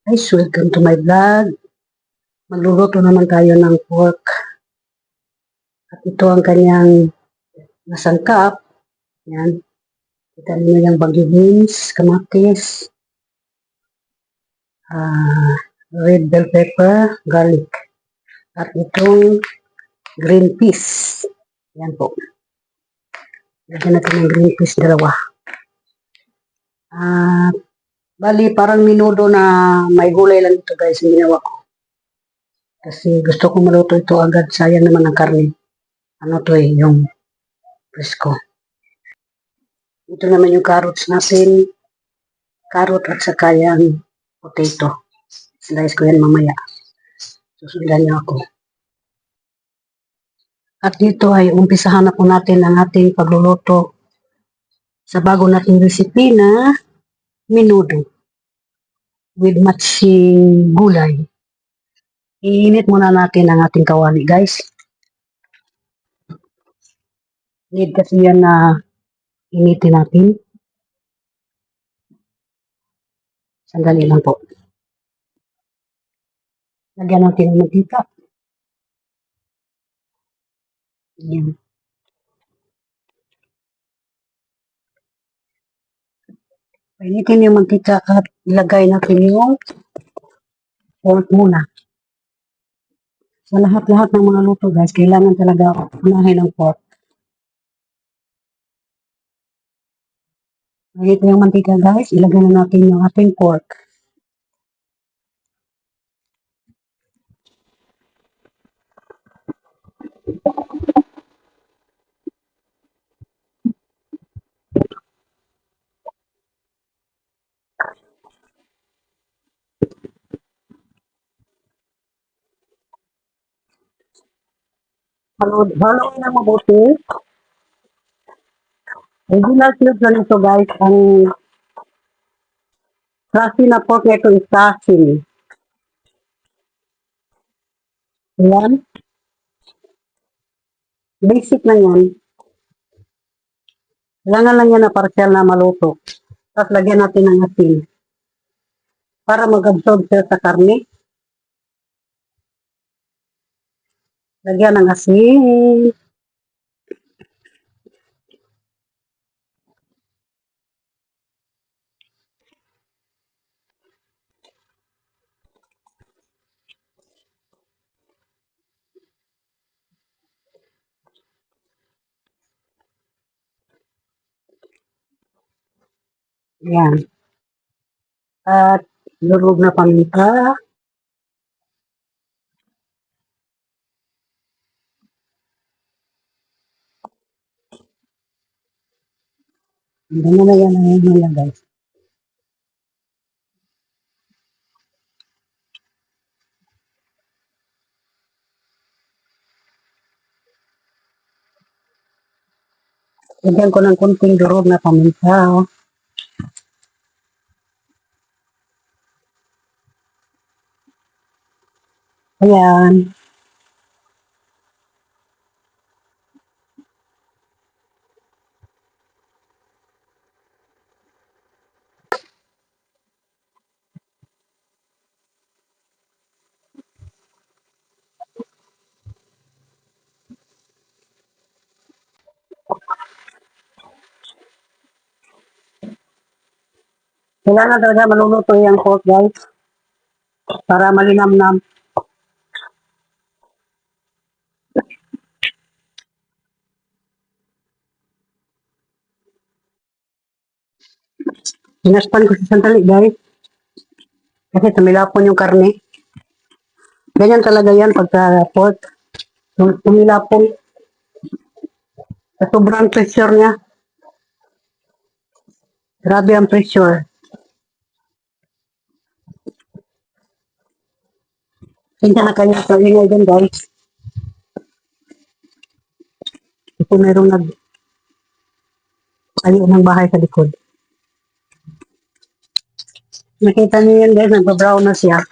Guys, welcome to my vlog. Magluluto naman tayo ng pork. At ito ang kanyang nasangkap. Yan. Kita niyo yung bagyo beans, kamatis, red bell pepper, garlic. At itong green peas. Yan po. Lagyan natin ng green peas dalawa. Bali, parang minudo na may gulay lang ito guys, yung ginawa ko. Kasi gusto ko maluto ito agad. Sayang naman ang karne. Ano to yung presko. Ito naman yung carrots natin. Carrot at saka yung potato. Slice ko yan mamaya. Susundan niyo ako. At dito ay umpisahan na po natin ang ating pagluluto sa bago nating recipe na menudo with matching gulay. Iinit muna natin ang ating kawali guys. Need kasi yan na initin natin. Sandali lang po. Lagyan natin ng mantika. Yan. Painitin yung mantika at ilagay natin yung pork muna. Sa lahat-lahat ng mga luto guys, kailangan talaga unahin ang pork. Ito yung mantika guys, ilagay na natin yung ating pork. Haluin na mabuti. Original cube na nito guys, ang klase na pork nito is asin. Ayan. Basic na yan. Kailangan lang yan na partial na maluto. Tapos lagyan natin ng asin. Para mag-absorb siya sa karne. Lagyan ng asin. Ayan. At lurog na paminta. Hanggang na yan ang yun guys. Lagyan ko ng kunting durog na paminta. Ayan. Kailangan talaga maluluto yung pork guys. Para malinamnam. Sinaspan ko sa sandali guys. Kasi tumilapon yung karne. Ganyan talaga yan pagka pork. Tumilapon. Sa sobrang pressure niya. Grabe ang pressure. Hindi na kayo sa ingay din guys. Ito mayroong tayo ng bahay sa likod. Nakita niyo yan guys, nagbabrown na siya.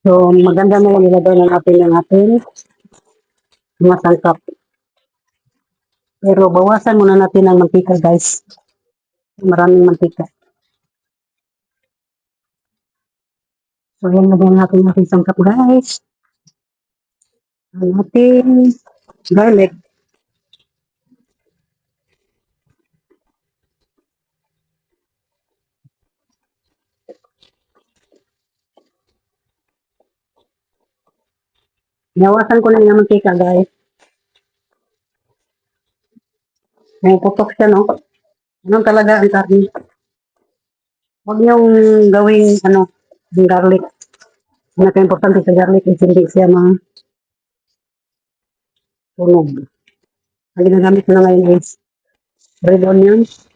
So, maganda na yung ilagay na natin yung ating mga sangkap. Pero bawasan muna natin ang mantika, guys. Maraming mantika. So, yan lagyan natin ang ating sangkap, guys. Ang ating garlic. Bawasan ko na yung mantika, guys. May putok siya, no? Ganun talaga ang karne. Huwag niyong gawing, yung garlic. Ang importante sa garlic is hindi siya masunog. Ang ginagamit ko na ngayon is red onions.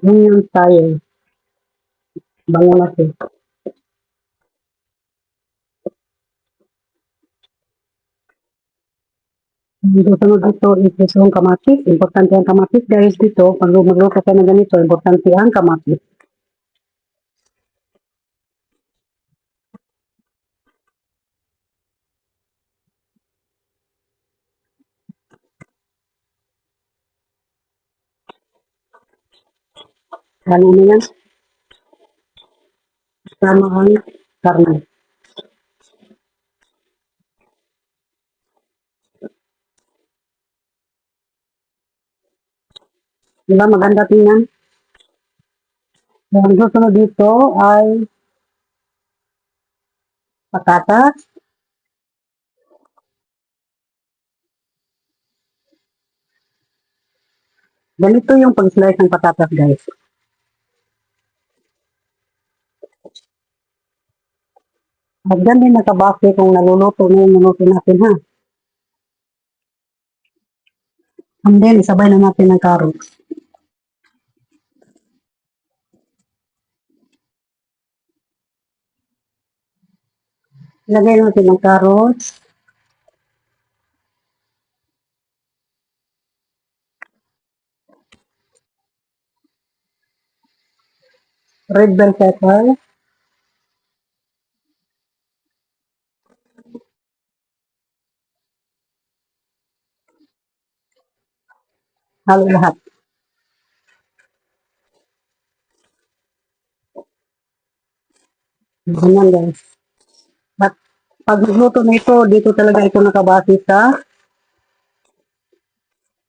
Onions tayo. Bango na siya. Susunod dito is yung kamatis. Importante ang kamatis, guys, dito. Pag magluto ka na ganito, importante ang kamatis. Ano na yan? Sama ang karne. Diba maganda tingnan? Ang susunod dito ay patatas. Ganito yung pag-slice ng patatas, guys. At dyan din nakabase kung naluluto na yung minuto natin, ha? And then, isabay na natin ng carrots. Ilagay natin ng carrots. Red bell pepper. Halo lahat. Ganyan, guys. But, pag magluto na ito, dito talaga ito nakabase sa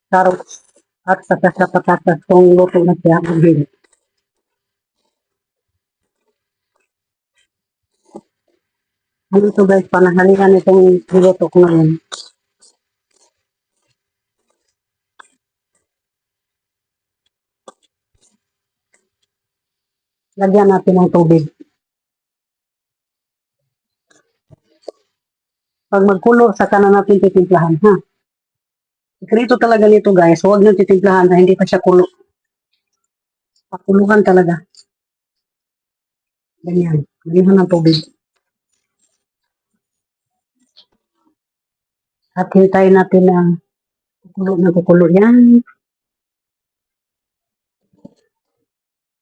carrots at saka sa patatas kung luto na siya. Ano ito, guys, panahalian itong niluto ko ngayon. Lagyan natin ng tubig. Pag magkulo, saka na natin titimplahan, ha? Sekreto talaga nito, guys. Huwag nyo titimplahan na hindi pa siya kulo. Pakuluhan talaga. Ganyan. Lagyan ng tubig. At hintayin natin na kukulo yan.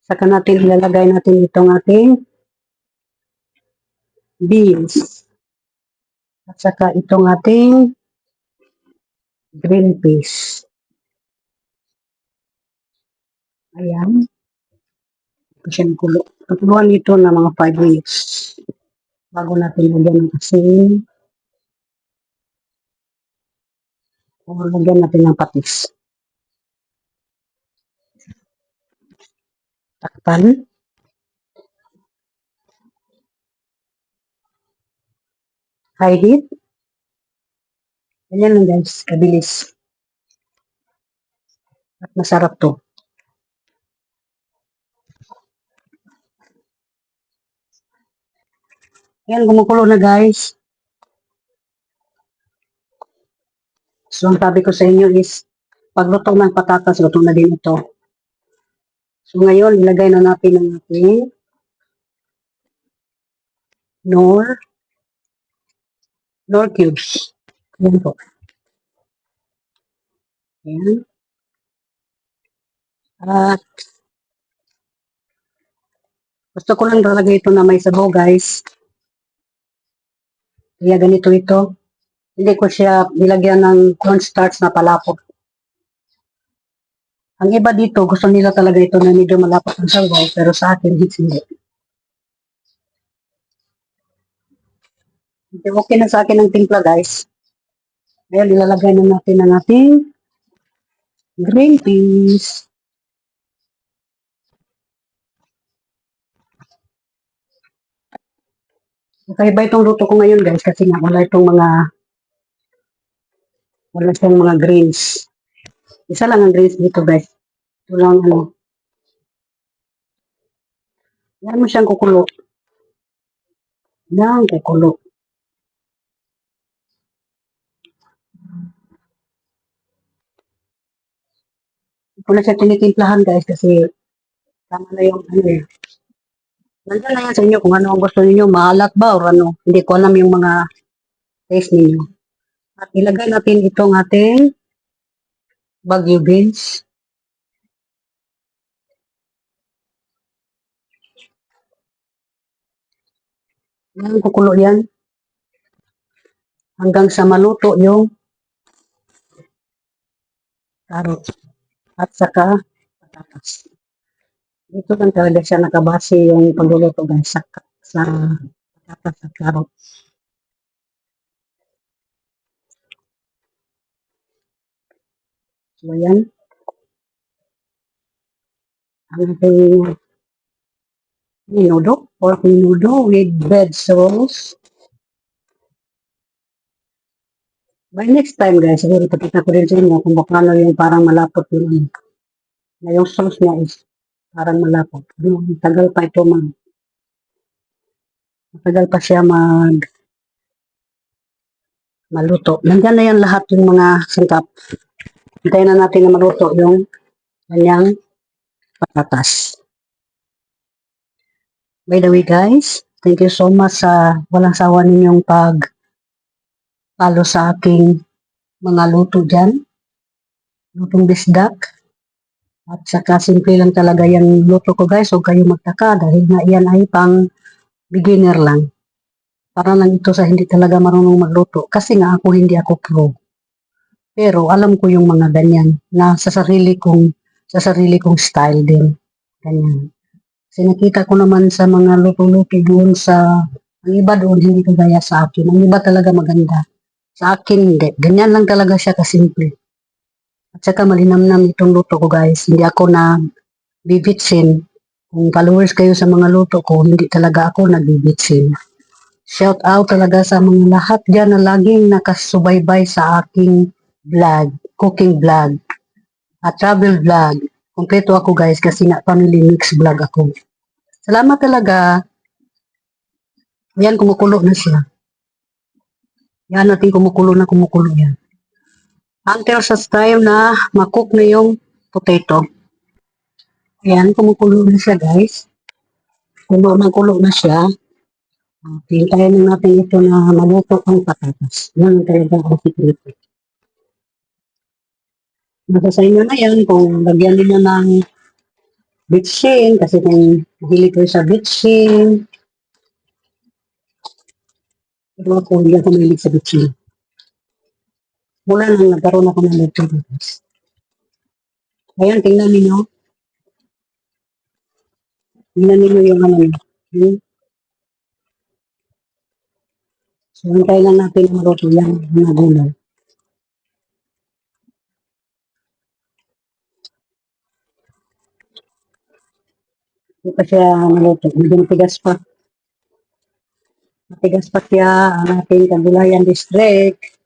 Saka natin ilalagay natin itong ating beans. At saka itong ating green peas. Ayan. Ito siya kulo. Pakuluhan ito na mga 5 minutes. Bago natin lagyan ng asin. O lagyan natin ng patis. Takpan. High heat. Ganyan lang, guys. Kabilis. At masarap to. Ayan, gumukulo na, guys. So, ang sabi ko sa inyo is, pagluto ng patatas, luto na din ito. So, ngayon, ilagay na natin ang ating nor cubes. Ayan po. Ayan. At, gusto ko lang talaga ito na may sabaw, guys. Kaya ganito ito. Hindi ko siya nilagyan ng cornstarch na palapot. Ang iba dito, gusto nila talaga ito na medyo malapot ang sabaw, pero sa akin, hindi. Okay na sa akin ang timpla, guys. Ngayon, ilalagay na natin ang ating green peas. Kakaiba itong luto ko ngayon, guys, kasi nga wala siyang mga greens. Isa lang ang greens dito, guys. Ito lang, yan mo siyang kukulo. Yan, kukulo. Ito na siya tinitimplahan, guys, kasi tama na yung Nandiyan na yan sa inyo kung ano ang gusto ninyo, maalat ba o ano. Hindi ko alam yung mga taste ninyo. At ilagay natin itong ating Baguio beans. Yan, kukulo yan. Hanggang sa maluto yung carrot. At saka patatas. Dito lang talaga siya nakabase yung pagluluto guys sa patatas at carrot. So yan. Ang ating minudo, pork minudo with vegetables. By next time guys, siguro ipakita ko rin sa inyo kung paano yung parang malapot yun. Na yung sauce niya is parang malapot. Yung tagal pa ito matagal pa siya maluto. Nandiyan na yan lahat yung mga sangkap. Hintayin na natin na maluto yung kanyang patatas. By the way guys, thank you so much sa walang sawa ninyong pag-follow sa aking mga luto dyan. Lutong bisdak. At saka simple lang talaga yung luto ko guys. Huwag kayo magtaka dahil na yan ay pang beginner lang. Para lang ito sa hindi talaga marunong magluto. Kasi nga hindi ako pro. Pero alam ko yung mga ganyan na sa sarili kong style din. Ganyan. Kasi nakita ko naman sa mga luto-luto doon ang iba doon hindi kagaya sa akin. Ang iba talaga maganda. Sa akin hindi. Ganyan lang talaga siya kasimple. At saka malinamnam itong luto ko guys. Hindi ako bibitsin. Kung followers kayo sa mga luto ko, hindi talaga ako nagbibitsin. Shout out talaga sa mga lahat dyan na laging nakasubaybay sa aking vlog, cooking vlog, at travel vlog. Kompleto ako guys kasi nga family mix vlog ako. Salamat talaga. Yan, kumukulo na siya. Yan natin kumukulo yan. Until sa time na makook na yung potato. Ayan, kumukulo na siya guys. Kulo na siya. Hintayin na natin ito na maluto ang patatas. Yan talaga ang secret. Nasa sa inyo na yan kung lagyan niyo ng bitchin kasi kung mahilig ko sa bitchin. Pero ako hindi ako mahilig sa bitchin. Mula nang nagkaroon ako ng vegetables. Ayan, tingnan niyo. Tingnan niyo yung ano. So, hintayin lang natin na maluto yan, mga gulay. Hindi pa siya maluto. Medyo matigas pa. Matigas pa siya ang ating Cagulayan District.